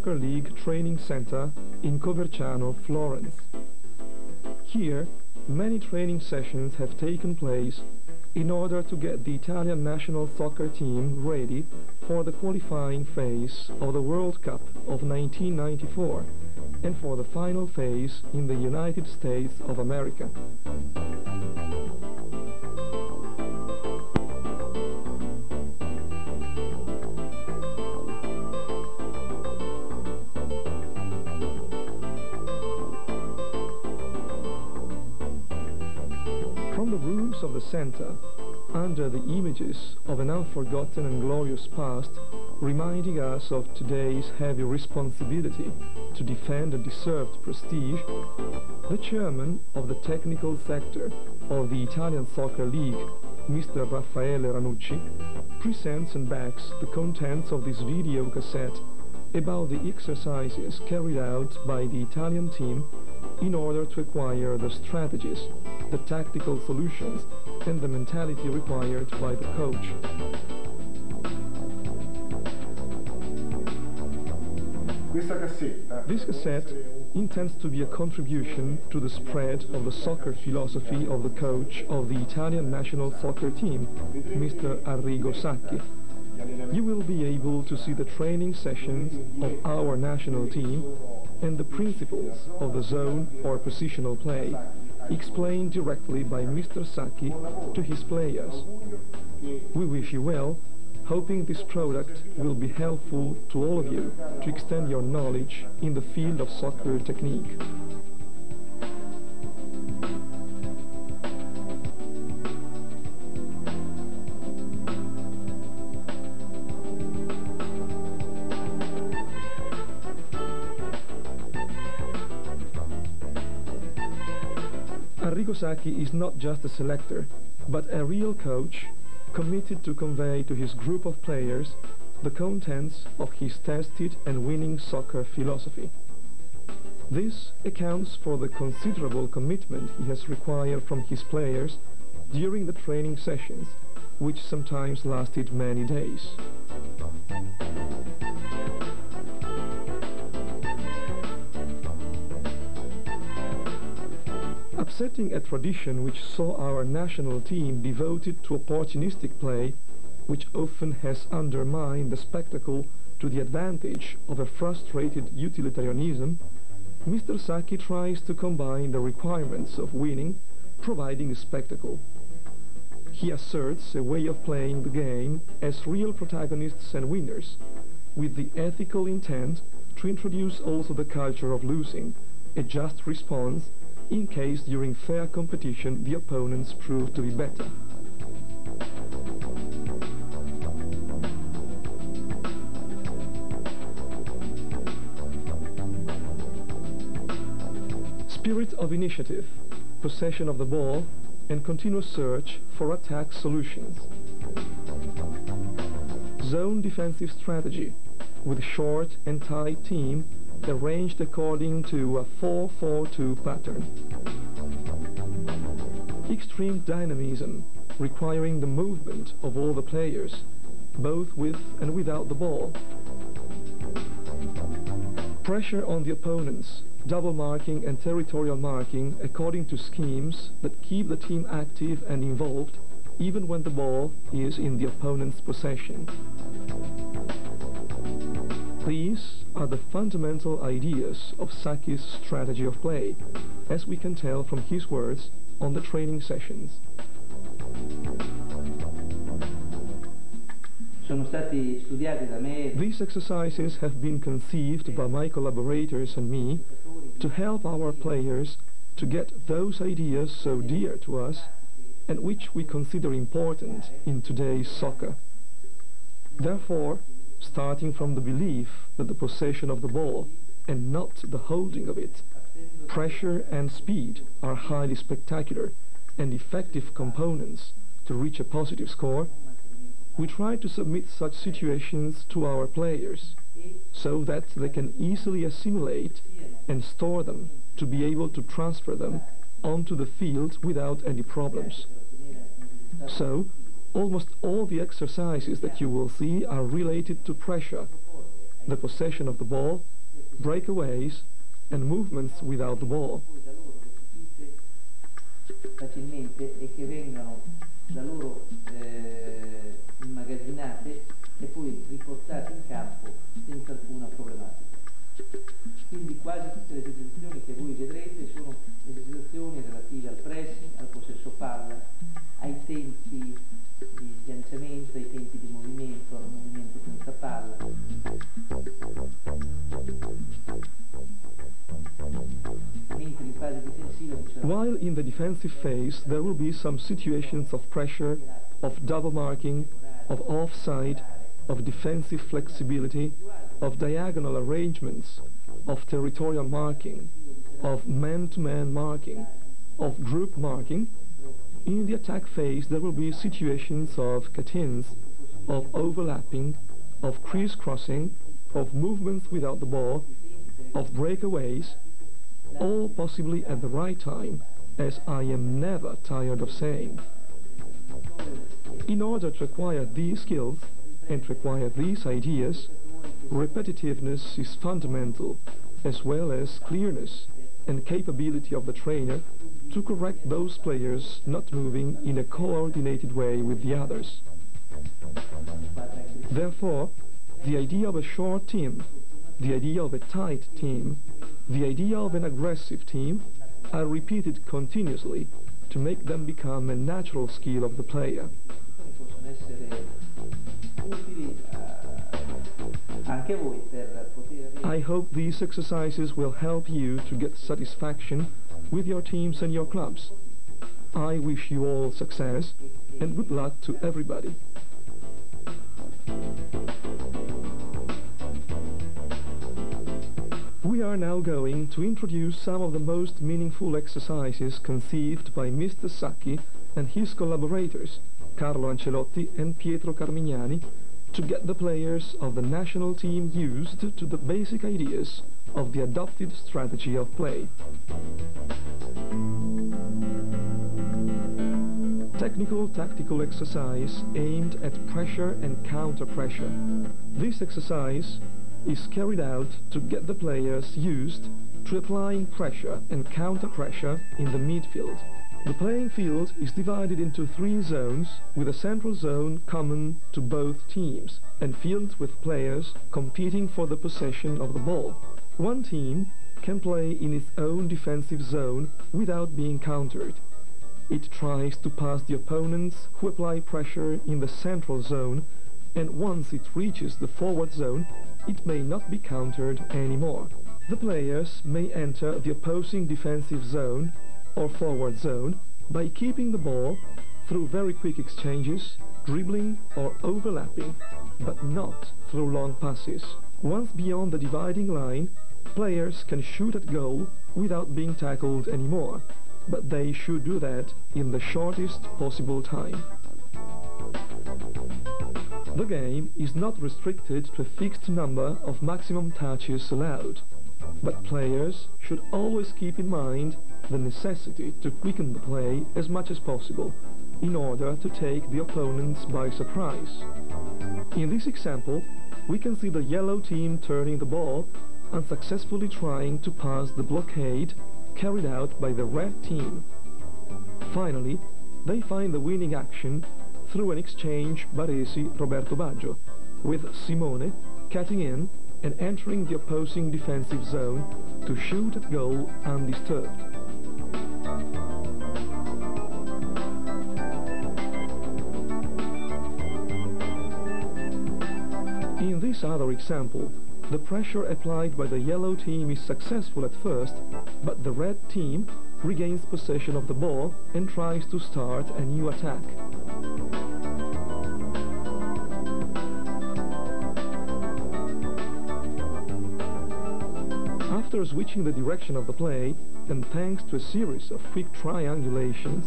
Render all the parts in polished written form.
Soccer League Training Center in Coverciano, Florence. Here, many training sessions have taken place in order to get the Italian national soccer team ready for the qualifying phase of the World Cup of 1994 and for the final phase in the United States of America. From the rooms of the center, under the images of an unforgotten and glorious past, reminding us of today's heavy responsibility to defend a deserved prestige, the chairman of the technical sector of the Italian Soccer League, Mr. Raffaele Ranucci, presents and backs the contents of this video cassette about the exercises carried out by the Italian team in order to acquire the strategies, the tactical solutions, and the mentality required by the coach. This cassette intends to be a contribution to the spread of the soccer philosophy of the coach of the Italian national soccer team, Mr. Arrigo Sacchi. You will be able to see the training sessions of our national team and the principles of the zone or positional play, explained directly by Mr. Sacchi to his players. We wish you well, hoping this product will be helpful to all of you to extend your knowledge in the field of soccer technique. Arrigo Sacchi is not just a selector, but a real coach committed to convey to his group of players the contents of his tested and winning soccer philosophy. This accounts for the considerable commitment he has required from his players during the training sessions, which sometimes lasted many days. Upsetting a tradition which saw our national team devoted to opportunistic play, which often has undermined the spectacle to the advantage of a frustrated utilitarianism, Mr. Sacchi tries to combine the requirements of winning, providing a spectacle. He asserts a way of playing the game as real protagonists and winners, with the ethical intent to introduce also the culture of losing, a just response in case during fair competition the opponents prove to be better. Spirit of initiative, possession of the ball, and continuous search for attack solutions. Zone defensive strategy, with short and tight team arranged according to a 4-4-2 pattern. Extreme dynamism, requiring the movement of all the players, both with and without the ball. Pressure on the opponents, double marking and territorial marking according to schemes that keep the team active and involved, even when the ball is in the opponent's possession. These are the fundamental ideas of Sacchi's strategy of play, as we can tell from his words on the training sessions. These exercises have been conceived by my collaborators and me to help our players to get those ideas so dear to us and which we consider important in today's soccer. Therefore, starting from the belief that the possession of the ball and not the holding of it, pressure and speed are highly spectacular and effective components to reach a positive score, we try to submit such situations to our players so that they can easily assimilate and store them to be able to transfer them onto the field without any problems. So, almost all the exercises that you will see are related to pressure, the possession of the ball, breakaways, and movements without the ball. Facilmente e che vengano da loro immagazzinate e poi riportate in campo senza alcuna problematica. Quindi quasi tutte le esercitazioni che voi vedrete sono esercitazioni relative al pressing, al possesso palla, ai tempi di sganciamento, ai tempi di movimento, al movimento senza palla. Mentre in fase difensiva While in the defensive phase there will be some situations of pressure, of double marking, of offside, of defensive flexibility, of diagonal arrangements, of territorial marking, of man-to-man marking, of group marking. In the attack phase there will be situations of cut-ins, of overlapping, of crisscrossing, of movements without the ball, of breakaways, all possibly at the right time, as I am never tired of saying. In order to acquire these skills and to acquire these ideas, repetitiveness is fundamental, as well as clearness and capability of the trainer to correct those players not moving in a coordinated way with the others. Therefore, the idea of a short team, the idea of a tight team, the idea of an aggressive team are repeated continuously to make them become a natural skill of the player. I hope these exercises will help you to get satisfaction with your teams and your clubs. I wish you all success and good luck to everybody. We are now going to introduce some of the most meaningful exercises conceived by Mr. Sacchi and his collaborators, Carlo Ancelotti and Pietro Carmignani, to get the players of the national team used to the basic ideas of the adopted strategy of play. Technical tactical exercise aimed at pressure and counter-pressure. This exercise is carried out to get the players used to applying pressure and counter-pressure in the midfield. The playing field is divided into 3 zones, with a central zone common to both teams, and filled with players competing for the possession of the ball. One team can play in its own defensive zone without being countered. It tries to pass the opponents who apply pressure in the central zone, and once it reaches the forward zone, it may not be countered anymore. The players may enter the opposing defensive zone or forward zone by keeping the ball through very quick exchanges, dribbling or overlapping, but not through long passes. Once beyond the dividing line, players can shoot at goal without being tackled anymore, but they should do that in the shortest possible time. The game is not restricted to a fixed number of maximum touches allowed, but players should always keep in mind the necessity to quicken the play as much as possible in order to take the opponents by surprise. In this example, we can see the yellow team turning the ball and successfully trying to pass the blockade carried out by the red team. Finally, they find the winning action through an exchange Baresi-Roberto Baggio, with Simone cutting in and entering the opposing defensive zone to shoot at goal undisturbed. In this other example, the pressure applied by the yellow team is successful at first, but the red team regains possession of the ball and tries to start a new attack. After switching the direction of the play, and thanks to a series of quick triangulations,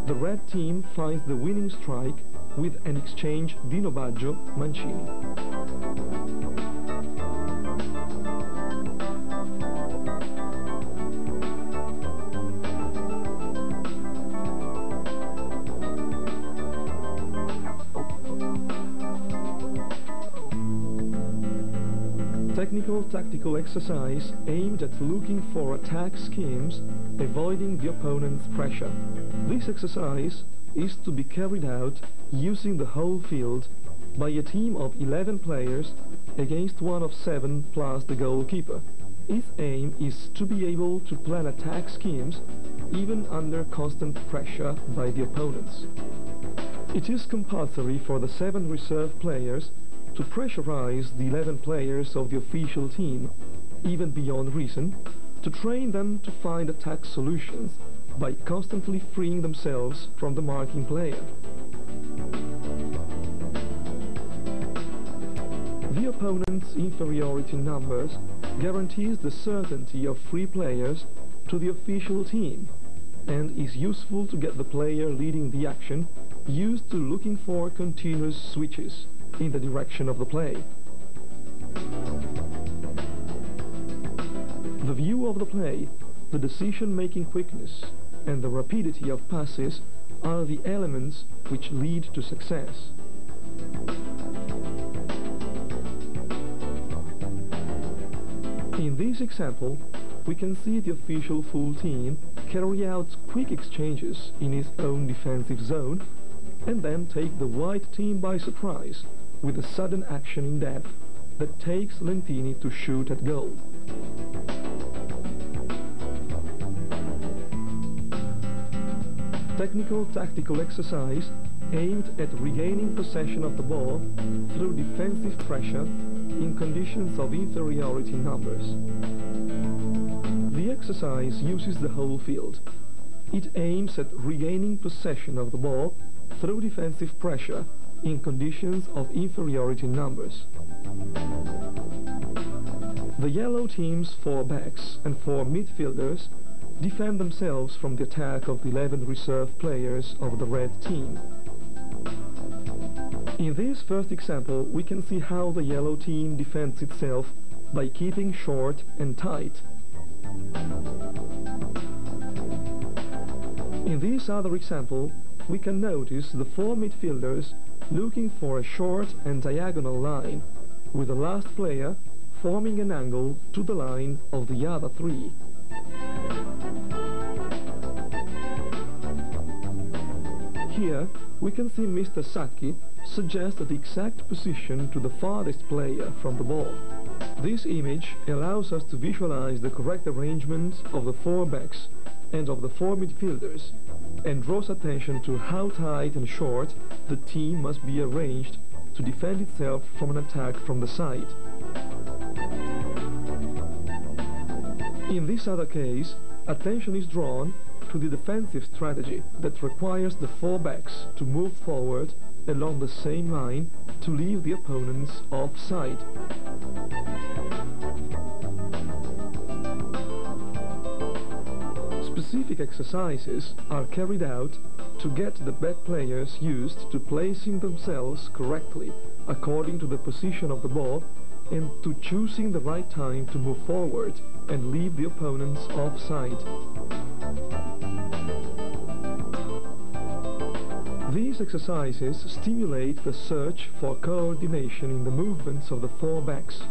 the red team finds the winning strike with an exchange Dino Baggio-Mancini. Technical technical-tactical exercise aimed at looking for attack schemes, avoiding the opponent's pressure. This exercise is to be carried out using the whole field by a team of 11 players against one of 7 plus the goalkeeper. Its aim is to be able to plan attack schemes even under constant pressure by the opponents. It is compulsory for the 7 reserve players to pressurize the 11 players of the official team, even beyond reason, to train them to find attack solutions by constantly freeing themselves from the marking player. The opponent's inferiority in numbers guarantees the certainty of free players to the official team and is useful to get the player leading the action used to looking for continuous switches in the direction of the play. The view of the play, the decision-making quickness, and the rapidity of passes are the elements which lead to success. In this example, we can see the official full team carry out quick exchanges in its own defensive zone and then take the white team by surprise with a sudden action in depth that takes Lentini to shoot at goal. Technical-tactical exercise aimed at regaining possession of the ball through defensive pressure in conditions of inferiority in numbers. The exercise uses the whole field. It aims at regaining possession of the ball through defensive pressure in conditions of inferiority in numbers. The yellow team's 4 backs and 4 midfielders defend themselves from the attack of the 11 reserve players of the red team. In this first example, we can see how the yellow team defends itself by keeping short and tight. In this other example, we can notice the 4 midfielders looking for a short and diagonal line, with the last player forming an angle to the line of the other 3. Here we can see Mr. Sacchi suggest the exact position to the farthest player from the ball. This image allows us to visualize the correct arrangement of the 4 backs and of the 4 midfielders, and draws attention to how tight and short the team must be arranged to defend itself from an attack from the side. In this other case, attention is drawn to the defensive strategy that requires the 4 backs to move forward along the same line to leave the opponents offside. Specific exercises are carried out to get the back players used to placing themselves correctly according to the position of the ball and to choosing the right time to move forward and leave the opponents offside. These exercises stimulate the search for coordination in the movements of the 4 backs.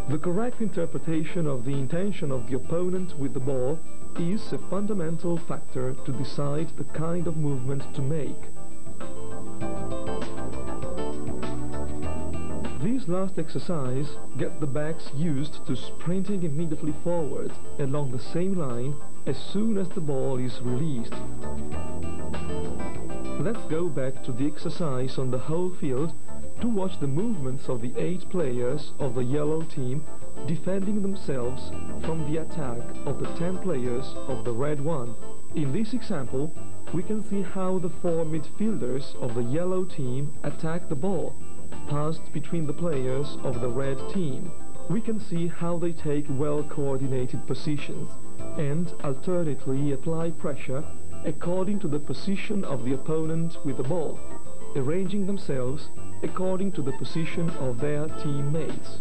The correct interpretation of the intention of the opponent with the ball is a fundamental factor to decide the kind of movement to make. This last exercise gets the backs used to sprinting immediately forward along the same line as soon as the ball is released. Let's go back to the exercise on the whole field to watch the movements of the 8 players of the yellow team defending themselves from the attack of the 10 players of the red one. In this example, we can see how the 4 midfielders of the yellow team attack the ball, passed between the players of the red team. We can see how they take well-coordinated positions and alternately apply pressure according to the position of the opponent with the ball, arranging themselves according to the position of their teammates.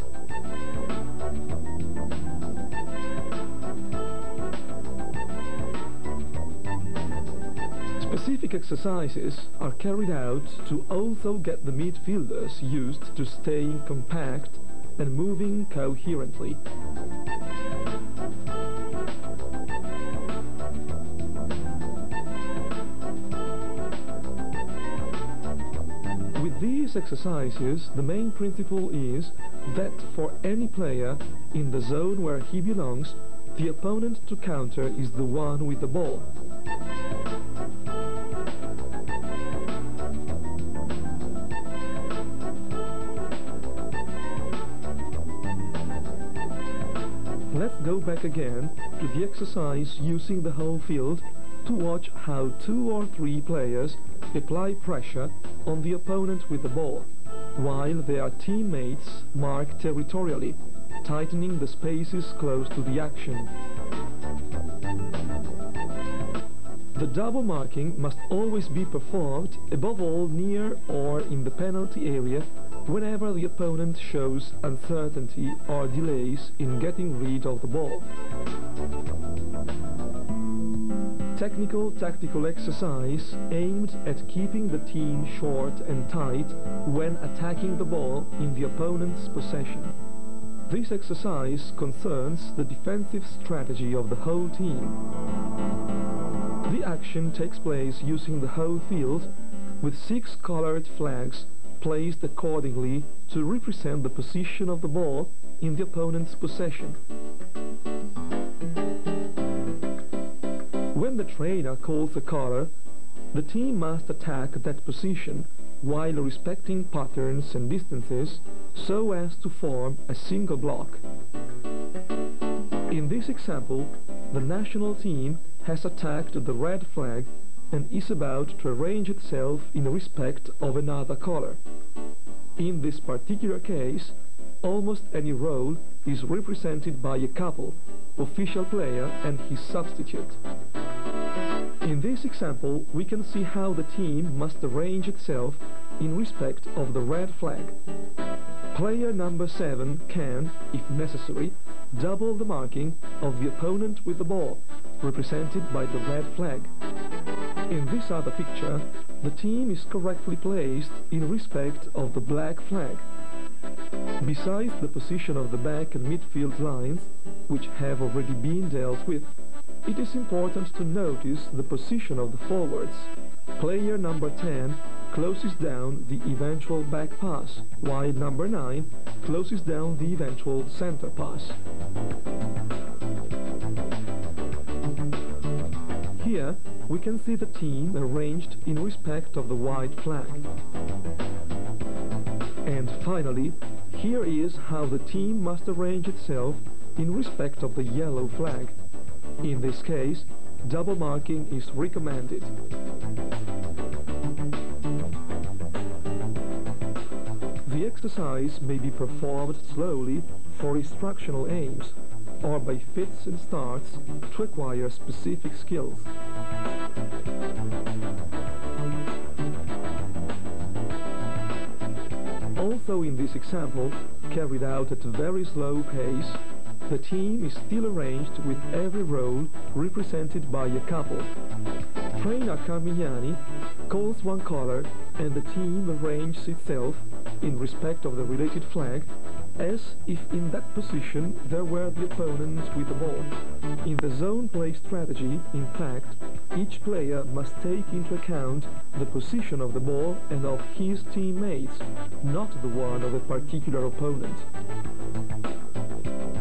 Specific exercises are carried out to also get the midfielders used to staying compact and moving coherently. With these exercises, the main principle is that for any player in the zone where he belongs, the opponent to counter is the one with the ball. Let's go back again to the exercise using the whole field to watch how 2 or 3 players apply pressure on the opponent with the ball, while their teammates mark territorially, tightening the spaces close to the action. The double marking must always be performed, above all near or in the penalty area, whenever the opponent shows uncertainty or delays in getting rid of the ball. Technical tactical exercise aimed at keeping the team short and tight when attacking the ball in the opponent's possession. This exercise concerns the defensive strategy of the whole team. The action takes place using the whole field with 6 colored flags placed accordingly to represent the position of the ball in the opponent's possession. When the trainer calls a color, the team must attack that position while respecting patterns and distances so as to form a single block. In this example, the national team has attacked the red flag and is about to arrange itself in respect of another color. In this particular case, almost any role is represented by a couple, official player and his substitute. In this example, we can see how the team must arrange itself in respect of the red flag. Player number 7 can, if necessary, double the marking of the opponent with the ball, represented by the red flag. In this other picture, the team is correctly placed in respect of the black flag. Besides the position of the back and midfield lines, which have already been dealt with, it is important to notice the position of the forwards. Player number 10 closes down the eventual back pass, while number 9 closes down the eventual center pass. Here we can see the team arranged in respect of the white flag. And finally, here is how the team must arrange itself in respect of the yellow flag. In this case, double marking is recommended. The exercise may be performed slowly for instructional aims, or by fits and starts to acquire specific skills. Also in this example, carried out at a very slow pace, the team is still arranged with every role represented by a couple. Trainer Carmignani calls one color and the team arranges itself in respect of the related flag as if in that position there were the opponents with the ball. In the zone play strategy, in fact, each player must take into account the position of the ball and of his teammates, not the one of a particular opponent.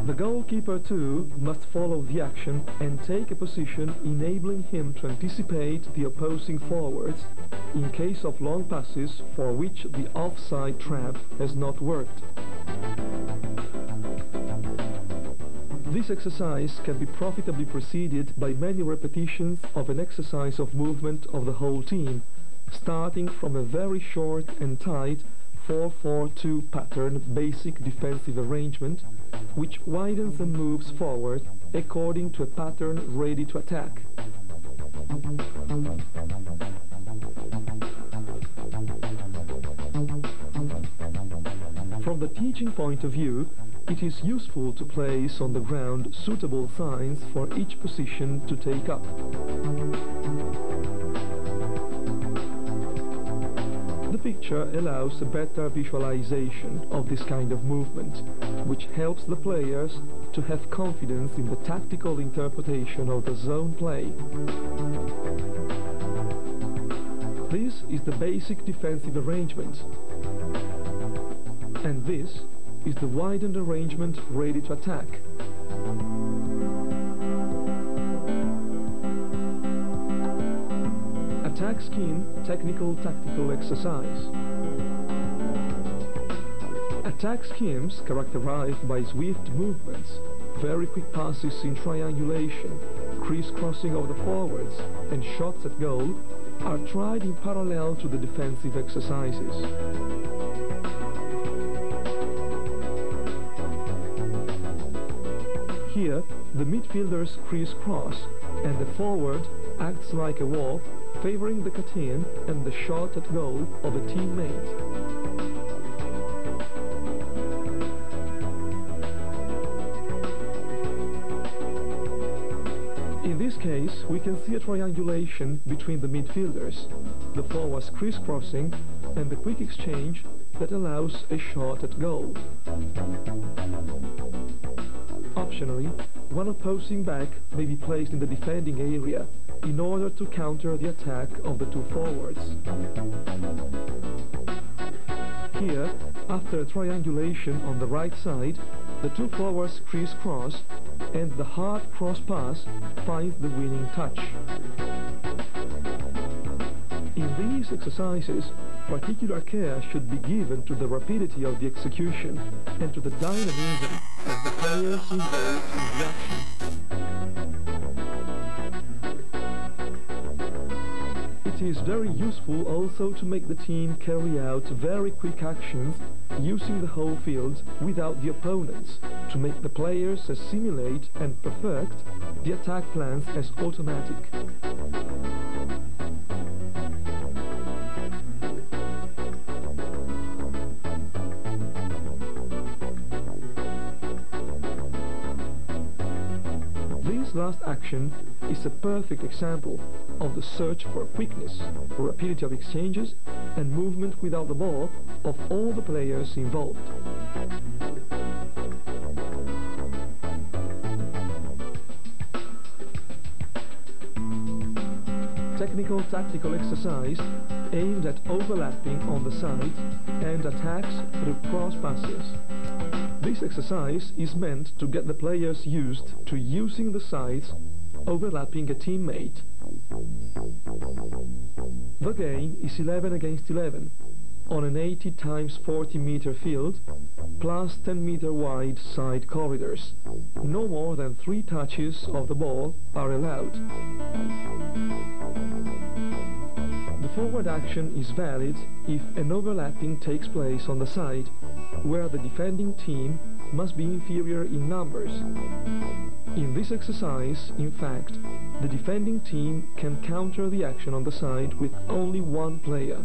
The goalkeeper too must follow the action and take a position enabling him to anticipate the opposing forwards in case of long passes for which the offside trap has not worked. This exercise can be profitably preceded by many repetitions of an exercise of movement of the whole team, starting from a very short and tight 4-4-2 pattern basic defensive arrangement, which widens and moves forward according to a pattern ready to attack. From the teaching point of view, it is useful to place on the ground suitable signs for each position to take up. picture allows a better visualization of this kind of movement, which helps the players to have confidence in the tactical interpretation of the zone play. This is the basic defensive arrangement, and this is the widened arrangement ready to attack. Attack scheme, technical tactical exercise. Attack schemes characterized by swift movements, very quick passes in triangulation, crisscrossing of the forwards, and shots at goal are tried in parallel to the defensive exercises. Here, the midfielders crisscross, and the forward acts like a wall, favoring the cut-in and the shot at goal of a teammate. In this case, we can see a triangulation between the midfielders, the forwards crisscrossing, and the quick exchange that allows a shot at goal. Optionally, one opposing back may be placed in the defending area in order to counter the attack of the two forwards. Here, after a triangulation on the right side, the two forwards crisscross, and the hard cross pass finds the winning touch. In these exercises, particular care should be given to the rapidity of the execution and to the dynamism of the players involved in the action. It is very useful also to make the team carry out very quick actions using the whole field without the opponents, to make the players assimilate and perfect the attack plans as automatic. This last action is a perfect example of the search for quickness, rapidity of exchanges, and movement without the ball of all the players involved. Technical tactical exercise aimed at overlapping on the sides and attacks through cross passes. This exercise is meant to get the players used to using the sides overlapping a teammate. The game is 11 against 11 on an 80 times 40 meter field plus 10 meter wide side corridors. No more than 3 touches of the ball are allowed. The forward action is valid if an overlapping takes place on the side where the defending team must be inferior in numbers. In this exercise, in fact, the defending team can counter the action on the side with only one player.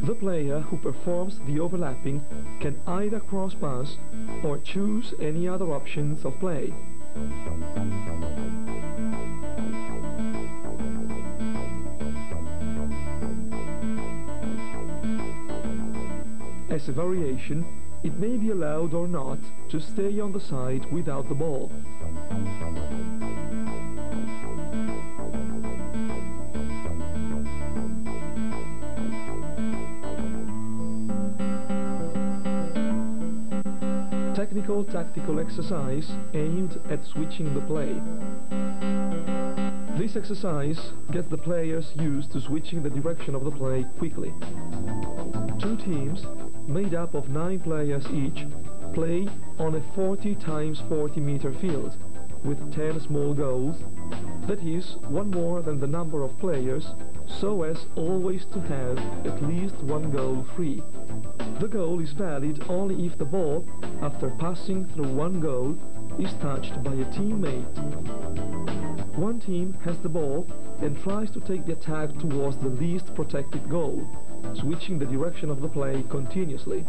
The player who performs the overlapping can either cross-pass or choose any other options of play. As a variation, it may be allowed or not to stay on the side without the ball. Technical tactical exercise aimed at switching the play. This exercise gets the players used to switching the direction of the play quickly. 2 teams, made up of 9 players each, play on a 40 times 40 meter field with 10 small goals, that is, one more than the number of players, so as always to have at least one goal free. The goal is valid only if the ball, after passing through one goal, is touched by a teammate. One team has the ball and tries to take the attack towards the least protected goal, switching the direction of the play continuously.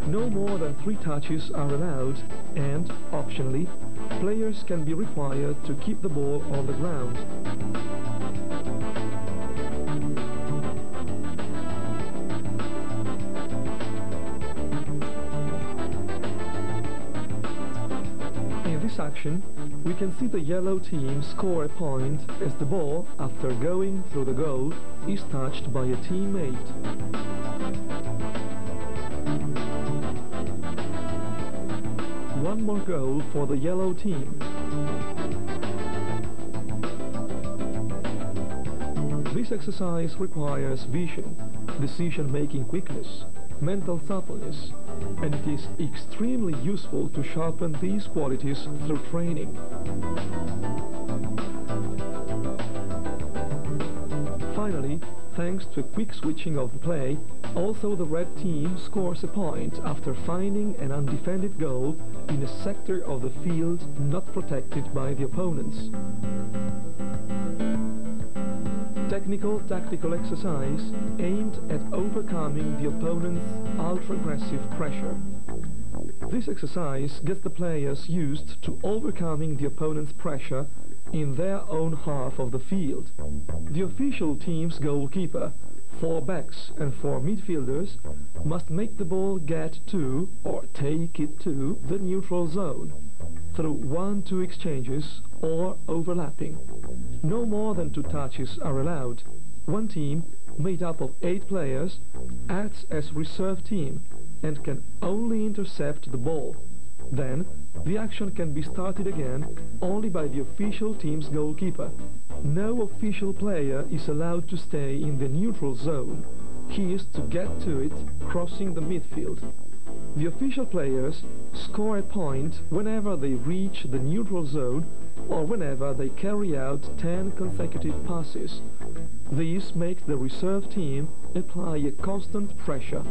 No more than 3 touches are allowed, and, optionally, players can be required to keep the ball on the ground. In this action, we can see the yellow team score a point as the ball, after going through the goal, is touched by a teammate. One more goal for the yellow team. This exercise requires vision, decision-making quickness, mental suppleness, and it is extremely useful to sharpen these qualities through training. Finally, thanks to a quick switching of the play, also the red team scores a point after finding an undefended goal in a sector of the field not protected by the opponents. Technical tactical exercise aimed at overcoming the opponent's ultra-aggressive pressure. This exercise gets the players used to overcoming the opponent's pressure in their own half of the field. The official team's goalkeeper, 4 backs and 4 midfielders must make the ball get to, or take it to, the neutral zone through 1-2 exchanges or overlapping. No more than 2 touches are allowed. One team, made up of 8 players, acts as reserve team and can only intercept the ball. Then, the action can be started again only by the official team's goalkeeper. No official player is allowed to stay in the neutral zone. He is to get to it, crossing the midfield. The official players score a point whenever they reach the neutral zone or whenever they carry out 10 consecutive passes. This makes the reserve team apply a constant pressure.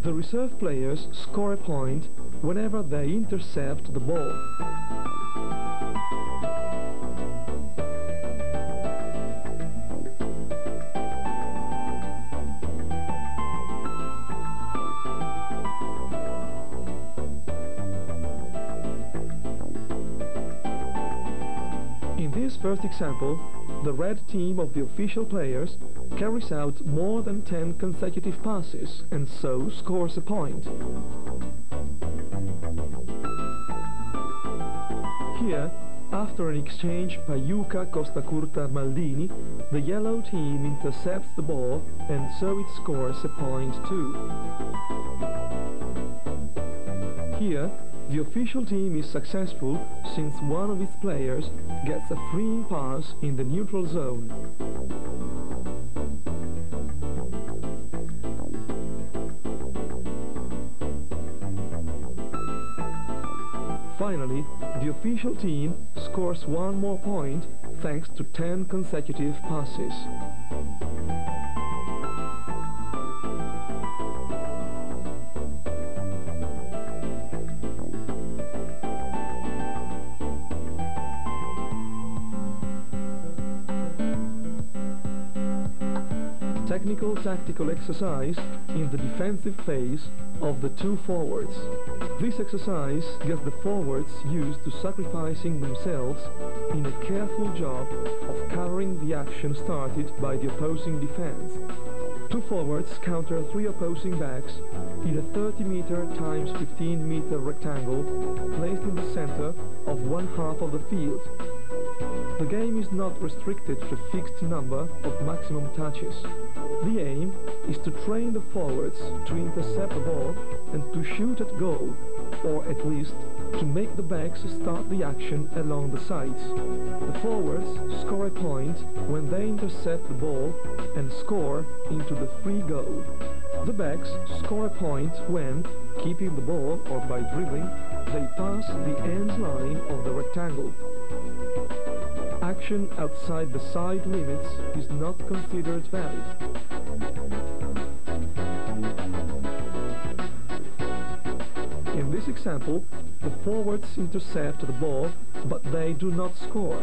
The reserve players score a point whenever they intercept the ball. In this first example, the red team of the official players carries out more than 10 consecutive passes and so scores a point. Here, after an exchange Paiuca Costa Curta Maldini, the yellow team intercepts the ball and so it scores a point too. Here, the official team is successful since one of its players gets a freeing pass in the neutral zone. Finally, the official team scores one more point thanks to 10 consecutive passes. Technical tactical exercise in the defensive phase of the 2 forwards. This exercise gets the forwards used to sacrificing themselves in a careful job of covering the action started by the opposing defense. 2 forwards counter 3 opposing backs in a 30-meter times 15-meter rectangle placed in the center of one half of the field. The game is not restricted to a fixed number of maximum touches. The aim is to train the forwards to intercept the ball and to shoot at goal, or at least to make the backs start the action along the sides. The forwards score a point when they intercept the ball and score into the free goal. The backs score a point when, keeping the ball or by dribbling, they pass the end line of the rectangle. Action outside the side limits is not considered valid. In this example, the forwards intercept the ball, but they do not score.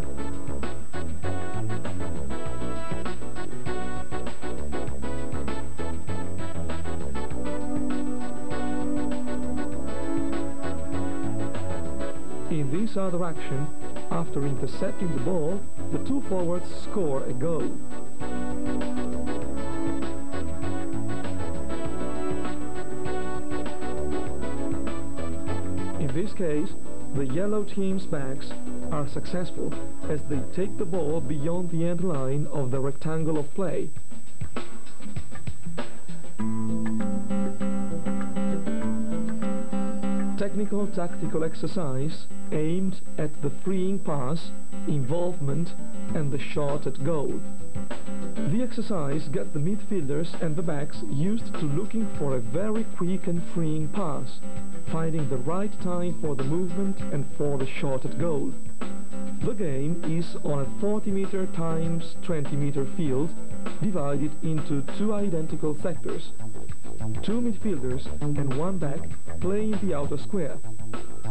this other action, after intercepting the ball, the two forwards score a goal. In this case, the yellow team's backs are successful as they take the ball beyond the end line of the rectangle of play. Technical tactical exercise aimed at the freeing pass, involvement and the shot at goal. The exercise gets the midfielders and the backs used to looking for a very quick and freeing pass, finding the right time for the movement and for the shot at goal. The game is on a 40-meter times 20-meter field, divided into two identical sectors. Two midfielders and one back play in the outer square.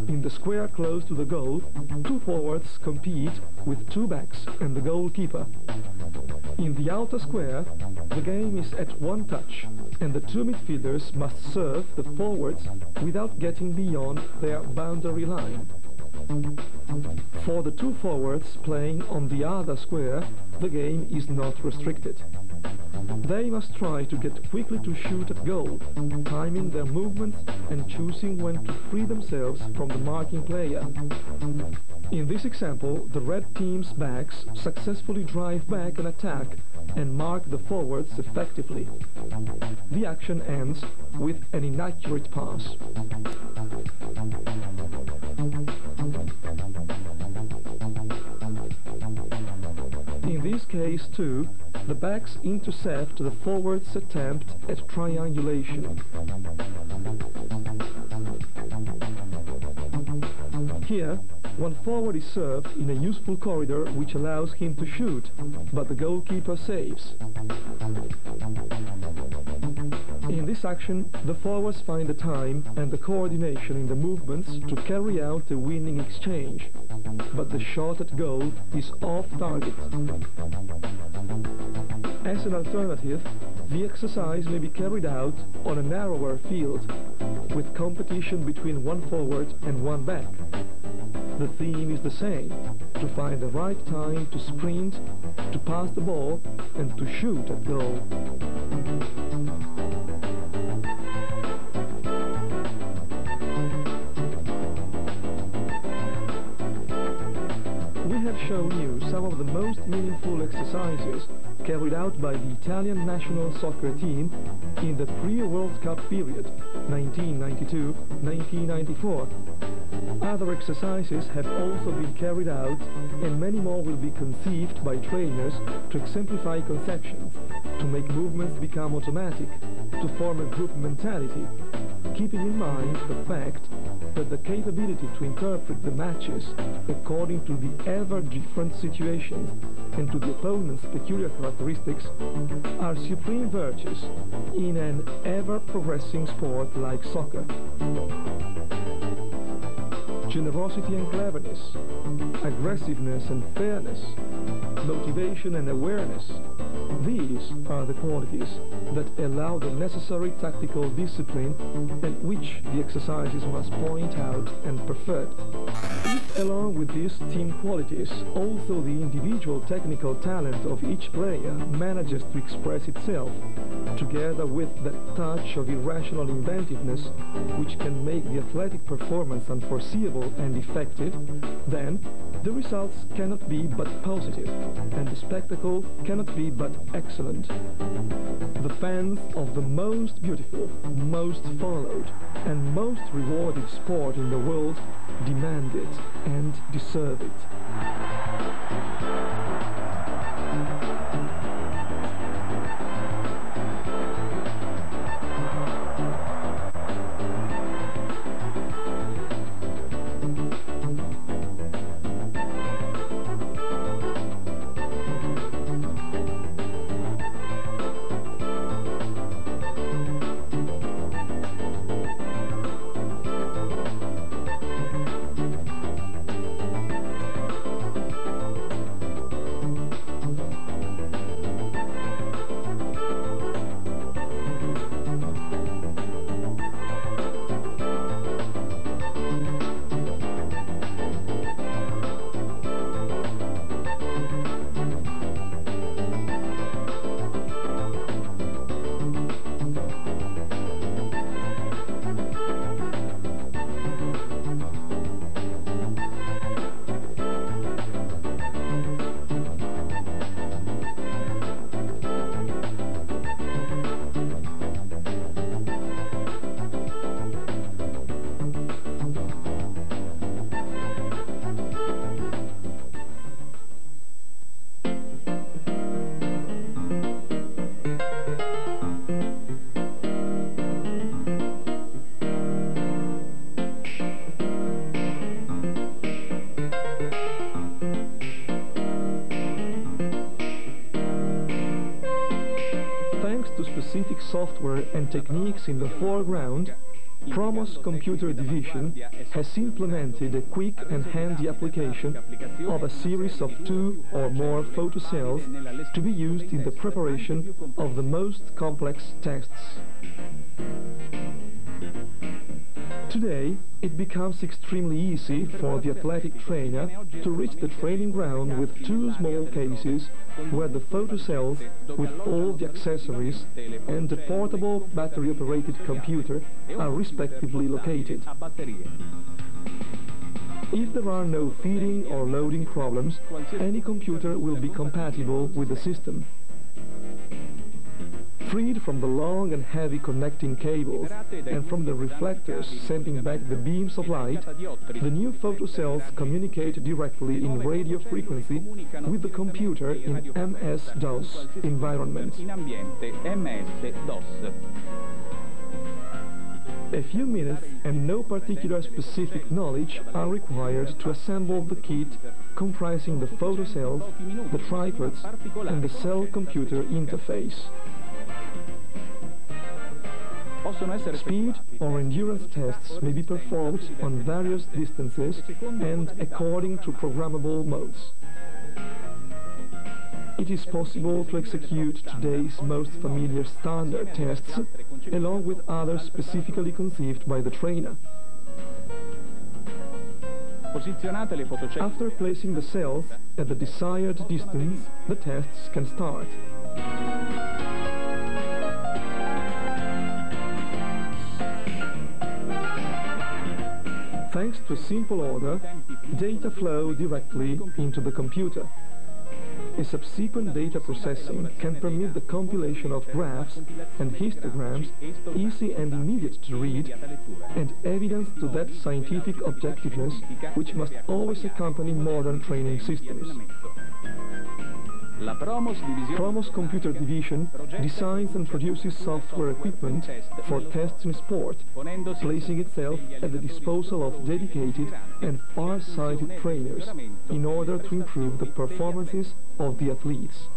In the square close to the goal, two forwards compete with two backs and the goalkeeper. In the outer square, the game is at one touch, and the two midfielders must serve the forwards without getting beyond their boundary line. For the two forwards playing on the other square, the game is not restricted. They must try to get quickly to shoot at goal, timing their movements and choosing when to free themselves from the marking player. In this example, the red team's backs successfully drive back an attack and mark the forwards effectively. The action ends with an inaccurate pass. In this case too, the backs intercept the forward's attempt at triangulation. Here, one forward is served in a useful corridor which allows him to shoot, but the goalkeeper saves. In this action, the forwards find the time and the coordination in the movements to carry out a winning exchange, but the shot at goal is off target. As an alternative, the exercise may be carried out on a narrower field, with competition between one forward and one back. The theme is the same: to find the right time to sprint, to pass the ball, and to shoot at goal. We have shown you some of the most meaningful exercises carried out by the Italian national soccer team in the pre-World Cup period, 1992-1994. Other exercises have also been carried out, and many more will be conceived by trainers to exemplify conceptions, to make movements become automatic, to form a group mentality, keeping in mind the fact that the capability to interpret the matches according to the ever-different situations and to the opponent's peculiar characteristics are supreme virtues in an ever-progressing sport like soccer. Generosity and cleverness, aggressiveness and fairness, motivation and awareness, these are the qualities that allow the necessary tactical discipline and which the exercises must point out and perfect. If along with these team qualities also the individual technical talent of each player manages to express itself, together with that touch of irrational inventiveness which can make the athletic performance unforeseeable and effective, then the results cannot be but positive, and the spectacle cannot be but excellent. The fans of the most beautiful, most followed, and most rewarded sport in the world demand it and deserve it. to specific software and techniques in the foreground, Promos Computer Division has implemented a quick and handy application of a series of 2 or more photocells to be used in the preparation of the most complex tests. Today, it becomes extremely easy for the athletic trainer to reach the training ground with 2 small cases where the photocells with all the accessories and the portable battery-operated computer are respectively located. If there are no feeding or loading problems, any computer will be compatible with the system. Freed from the long and heavy connecting cables and from the reflectors sending back the beams of light, the new photocells communicate directly in radio frequency with the computer in MS-DOS environment. A few minutes and no particular specific knowledge are required to assemble the kit comprising the photocells, the tripods, and the cell-computer interface. Speed or endurance tests may be performed on various distances and according to programmable modes. It is possible to execute today's most familiar standard tests along with others specifically conceived by the trainer. After placing the cells at the desired distance, the tests can start. Thanks to a simple order, data flow directly into the computer. A subsequent data processing can permit the compilation of graphs and histograms, easy and immediate to read, and evidence to that scientific objectiveness which must always accompany modern training systems. Promos Computer Division designs and produces software equipment for tests in sport, placing itself at the disposal of dedicated and far-sighted trainers in order to improve the performances of the athletes.